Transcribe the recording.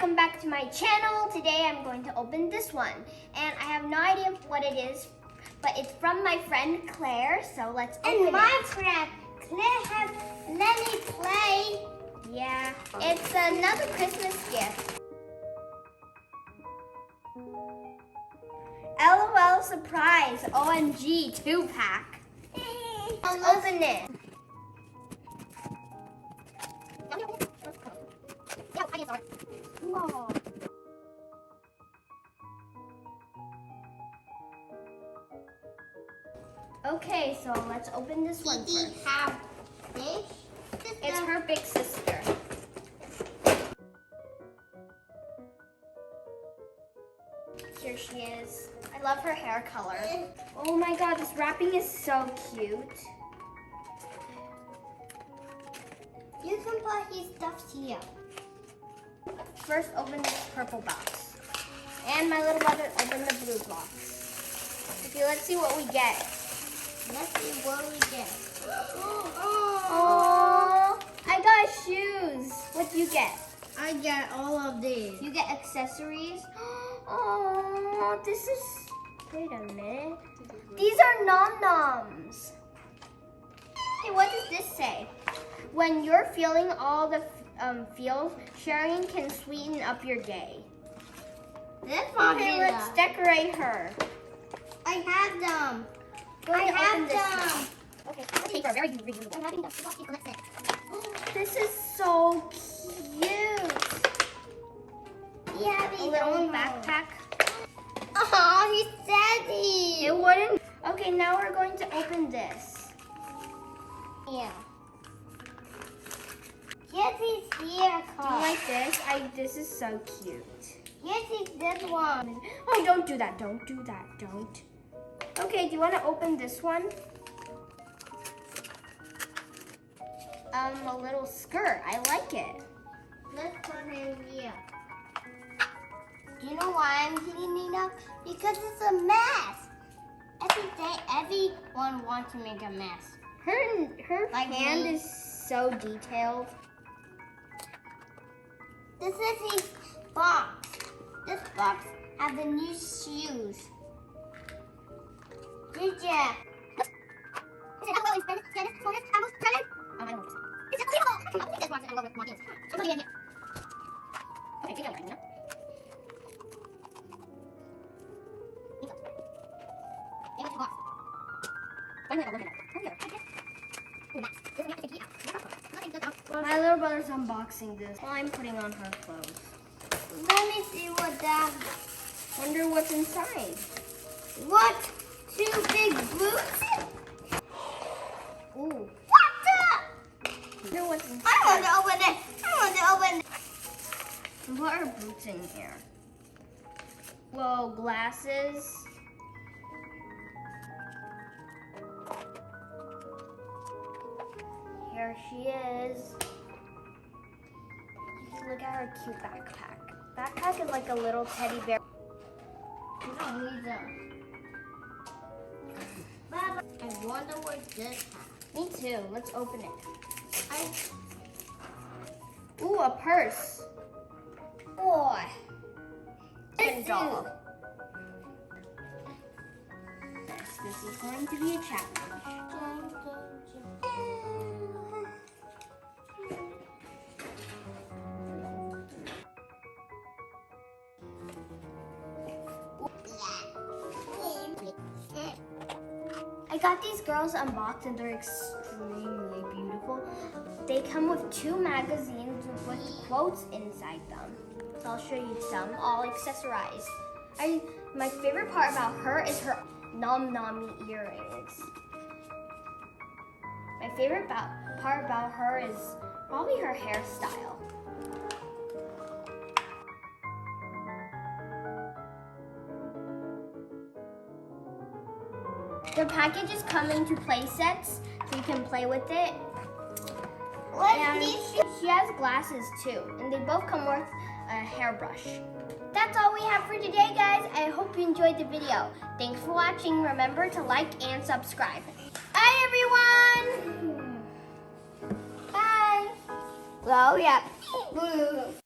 welcome back to my channel. Today I'm going to open this one. And I have no idea what it is, but it's from my friend Claire, so let's open it. And my friend Claire has let me play. Yeah, it's another Christmas gift. LOL surprise, OMG 2-pack. Let's open it. Whoa. Okay, so let's open this one first. It's her big sister. Here she is. I love her hair color. Oh my god, this wrapping is so cute. You can put his stuff here. First, open this purple box. And my little brother opened the blue box. Okay, let's see what we get. Let's see what we get. Oh, I got shoes. What do you get? I get all of these. You get accessories. Oh, this is. Wait a minute. These are nom-noms. Hey, what does this say? When you're feeling all the feels, sharing can sweeten up your day. This one. Okay, let's decorate her. I have them. I have them. Okay, paper, very reusable. This is so cute. Yeah, A little backpack. Oh, he's daddy. It wouldn't. Okay, now we're going to open this. Yeah. Yes, he's here. Do you like this? This is so cute. Yes, it's this one. Oh, don't do that. Don't do that. Don't. Okay, do you want to open this one? A little skirt. I like it. Let's put him here. Do you know why I'm cleaning up? Because it's a mess. Every day, everyone wants to make a mess. Her Like hand me. is so detailed. This is his box. This box has the new shoes. Good job. My little brother's unboxing this while I'm putting on her clothes. Let me see what that. Wonder what's inside. What? Two big boots? Ooh. What the? Wonder what's inside. I want to open it. I want to open it. What are boots in here? Whoa, glasses. Here she is. Look at her cute backpack. Backpack is like a little teddy bear. No, he's a. Baba, I wonder what this has. Me too. Let's open it. Ooh, a purse. Boy. And doll. This is going to be a challenge. I got these girls unboxed and they're extremely beautiful. They come with 2 magazines with quotes inside them. So I'll show you some, all accessorized. My favorite part about her is her nom-nom earrings. My favorite part about her is probably her hairstyle. The packages come into play sets, so you can play with it. And she has glasses too, and they both come with a hairbrush. That's all we have for today, guys. I hope you enjoyed the video. Thanks for watching. Remember to like and subscribe. Bye, everyone. Bye. Well, yeah.